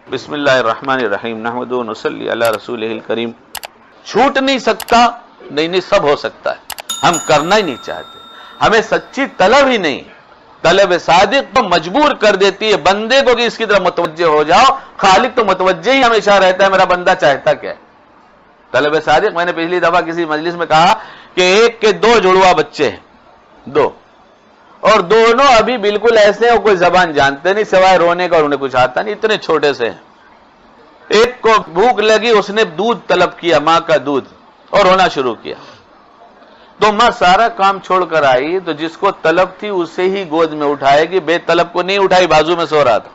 بسم اللہ الرحمن الرحیم نحمدہ و نصلی علی رسولہ الکریم. چھوٹ نہیں سکتا، نہیں سب ہو سکتا ہے، ہم کرنا ہی نہیں چاہتے، ہمیں سچی طلب ہی نہیں. طلب صادق تو مجبور کر دیتی ہے بندے کو کہ اس کی طرف متوجہ ہو جاؤ. خالق تو متوجہ ہی ہمیشہ رہتا ہے، میرا بندہ چاہتا کیا ہے. طلب صادق، میں نے پچھلی دفعہ کسی مجلس میں کہا کہ ایک کے 2 جڑوا بچے ہیں، 2، اور دونوں ابھی بالکل ایسے ہیں، کوئی زبان جانتے نہیں سوائے رونے کا، اور انہیں کچھ آتا نہیں، اتنے چھوٹے سے ہیں. ایک کو بھوک لگی، اس نے دودھ طلب کیا، ماں کا دودھ، اور رونا شروع کیا. تو ماں سارا کام چھوڑ کر آئی، تو جس کو طلب تھی اسے ہی گود میں اٹھائے گی، بے طلب کو نہیں اٹھائی، بازو میں سو رہا تھا.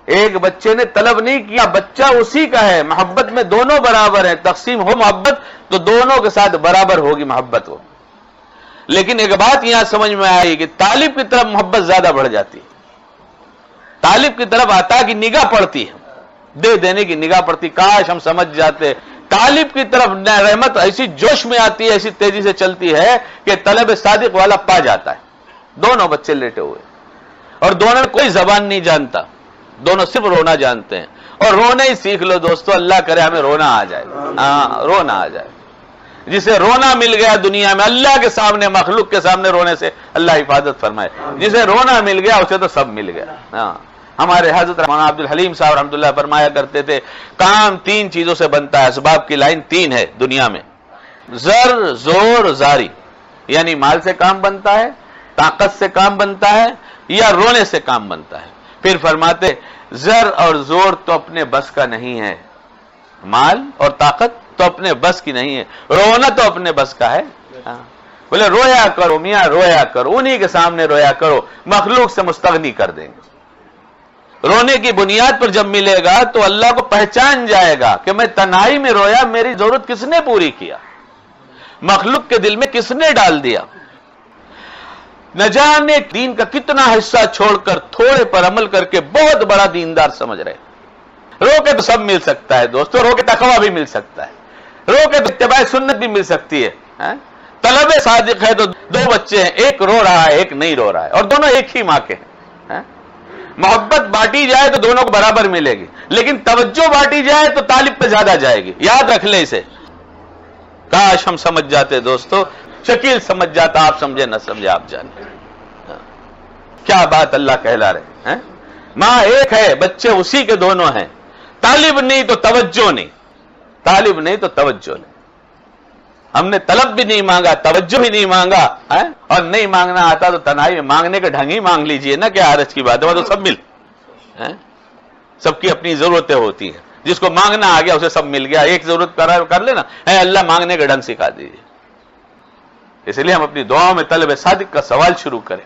ایک بچے نے طلب نہیں کیا، بچہ اسی کا ہے. محبت میں دونوں برابر ہیں، تقسیم ہو محبت تو دونوں کے ساتھ برابر ہوگی محبت ہو. لیکن ایک بات یہاں سمجھ میں آئی کہ طالب کی طرف محبت زیادہ بڑھ جاتی ہے. طالب کی طرف عطا کی نگاہ پڑتی ہے، دے دینے کی نگاہ پڑتی. کاش ہم سمجھ جاتے. طالب کی طرف رحمت ایسی جوش میں آتی ہے، ایسی تیزی سے چلتی ہے کہ طلب صادق والا پا جاتا ہے. دونوں بچے لیٹے ہوئے، اور دونوں میں کوئی زبان نہیں جانتا، دونوں صرف رونا جانتے ہیں. اور رونا ہی سیکھ لو دوستو، اللہ کرے ہمیں رونا آ جائے. ہاں، رونا آ جائے. جسے رونا مل گیا دنیا میں، اللہ کے سامنے، مخلوق کے سامنے رونے سے اللہ حفاظت فرمائے. جسے رونا مل گیا اسے تو سب مل گیا. ہاں، ہمارے حضرت مولانا عبد الحلیم صاحب رحمۃ اللہ فرمایا کرتے تھے، کام 3 چیزوں سے بنتا ہے. اسباب کی لائن 3 ہے دنیا میں: زر، زور، زاری. یعنی مال سے کام بنتا ہے، طاقت سے کام بنتا ہے، یا رونے سے کام بنتا ہے. پھر فرماتے زر اور زور تو اپنے بس کا نہیں ہے، مال اور طاقت تو اپنے بس کی نہیں ہے، رونا تو اپنے بس کا ہے. بولے رویا کرو میاں، رویا کرو، انہی کے سامنے رویا کرو، مخلوق سے مستغنی کر دیں گے. رونے کی بنیاد پر جب ملے گا تو اللہ کو پہچان جائے گا کہ میں تنہائی میں رویا، میری ضرورت کس نے پوری کیا، مخلوق کے دل میں کس نے ڈال دیا. نہ جانے دین کا کتنا حصہ چھوڑ کر تھوڑے پر عمل کر کے بہت بڑا دیندار سمجھ رہے. رو کے تو سب مل سکتا ہے دوستو، رو کے تقویٰ بھی مل سکتا ہے، رو کے تو اتباع سنت بھی مل سکتی ہے. طلب صادق ہے تو 2 بچے ہیں، ایک رو رہا ہے، ایک نہیں رو رہا ہے، اور دونوں ایک ہی ماں کے ہیں. محبت بانٹی جائے تو دونوں کو برابر ملے گی، لیکن توجہ بانٹی جائے تو طالب پہ زیادہ جائے گی. یاد رکھ لیں اسے. کاش ہم سمجھ جاتے دوستو، شکیل سمجھ جاتا، آپ سمجھے نہ سمجھے آپ جانے. کیا بات اللہ کہلا رہے ہیں. ماں ایک ہے، بچے اسی کے دونوں ہیں. طالب نہیں تو توجہ نہیں، طالب نہیں تو توجہ نہیں. ہم نے طلب بھی نہیں مانگا، توجہ بھی نہیں مانگا، اور نہیں مانگنا آتا تو تنہائی میں مانگنے کے ڈھنگ ہی مانگ لیجئے نا، کیا حرج کی بات ہے. وہ تو سب مل، سب کی اپنی ضرورتیں ہوتی ہیں. جس کو مانگنا آ گیا اسے سب مل گیا. ایک ضرورت کر لینا، اللہ مانگنے کے ڈھنگ سکھا دیجیے. اس لیے ہم اپنی دعاؤں میں طلب صادق کا سوال شروع کریں.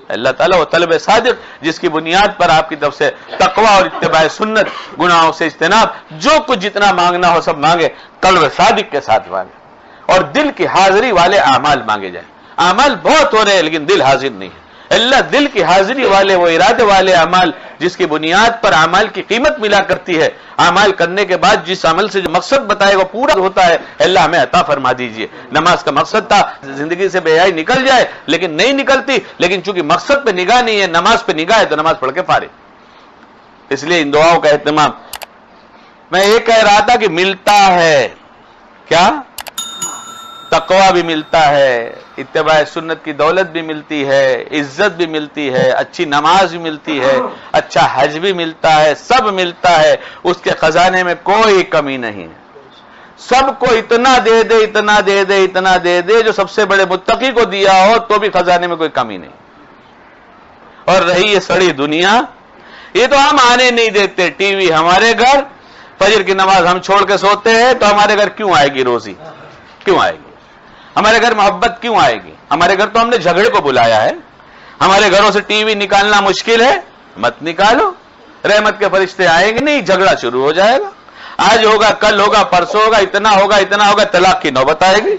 اللہ تعالیٰ وہ طلب صادق جس کی بنیاد پر آپ کی طرف سے تقویٰ اور اتباع سنت، گناہوں سے اجتناب، جو کچھ جتنا مانگنا ہو سب مانگے، طلب صادق کے ساتھ مانگے، اور دل کی حاضری والے اعمال مانگے جائیں. اعمال بہت ہو رہے ہیں لیکن دل حاضر نہیں ہے. اللہ دل کی حاضری والے، وہ ارادے والے اعمال جس کی بنیاد پر اعمال کی قیمت ملا کرتی ہے، اعمال کرنے کے بعد جس عمل سے جو مقصد بتائے وہ پورا ہوتا ہے، اللہ ہمیں عطا فرما دیجئے. نماز کا مقصد تھا زندگی سے بے حیائی نکل جائے، لیکن نہیں نکلتی، لیکن چونکہ مقصد پہ نگاہ نہیں ہے، نماز پہ نگاہ ہے تو نماز پڑھ کے فارغ. اس لیے ان دعاؤں کا اہتمام. میں یہ کہہ رہا تھا کہ ملتا ہے کیا؟ تقویٰ بھی ملتا ہے، اتباع سنت کی دولت بھی ملتی ہے، عزت بھی ملتی ہے، اچھی نماز بھی ملتی ہے، اچھا حج بھی ملتا ہے، سب ملتا ہے. اس کے خزانے میں کوئی کمی نہیں ہے. سب کو اتنا دے دے، اتنا دے دے، اتنا دے دے جو سب سے بڑے متقی کو دیا ہو تو بھی خزانے میں کوئی کمی نہیں. اور رہی یہ سڑی دنیا، یہ تو ہم آنے نہیں دیتے. ٹی وی ہمارے گھر، فجر کی نماز ہم چھوڑ کے سوتے ہیں، تو ہمارے گھر کیوں آئے گی روزی؟ کیوں آئے گی؟ ہمارے گھر محبت کیوں آئے گی؟ ہمارے گھر تو ہم نے جھگڑے کو بلایا ہے. ہمارے گھروں سے ٹی وی نکالنا مشکل ہے، مت نکالو. رحمت کے فرشتے آئیں گے نہیں، جھگڑا شروع ہو جائے گا. آج ہوگا، کل ہوگا، پرسوں ہوگا، اتنا ہوگا، اتنا ہوگا، طلاق کی نوبت آئے گی.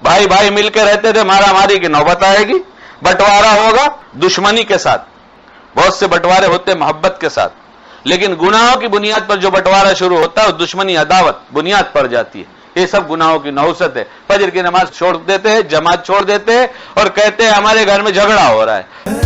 بھائی بھائی مل کے رہتے تھے، مارا ماری کی نوبت آئے گی. بٹوارا ہوگا دشمنی کے ساتھ. بہت سے بٹوارے ہوتے محبت کے ساتھ، لیکن گناہوں کی بنیاد پر جو بٹوارا شروع ہوتا ہے وہ دشمنی، عداوت بنیاد پڑ جاتی ہے. یہ سب گناہوں کی نحوست ہے. فجر کی نماز چھوڑ دیتے ہیں، جماعت چھوڑ دیتے ہیں، اور کہتے ہیں ہمارے گھر میں جھگڑا ہو رہا ہے.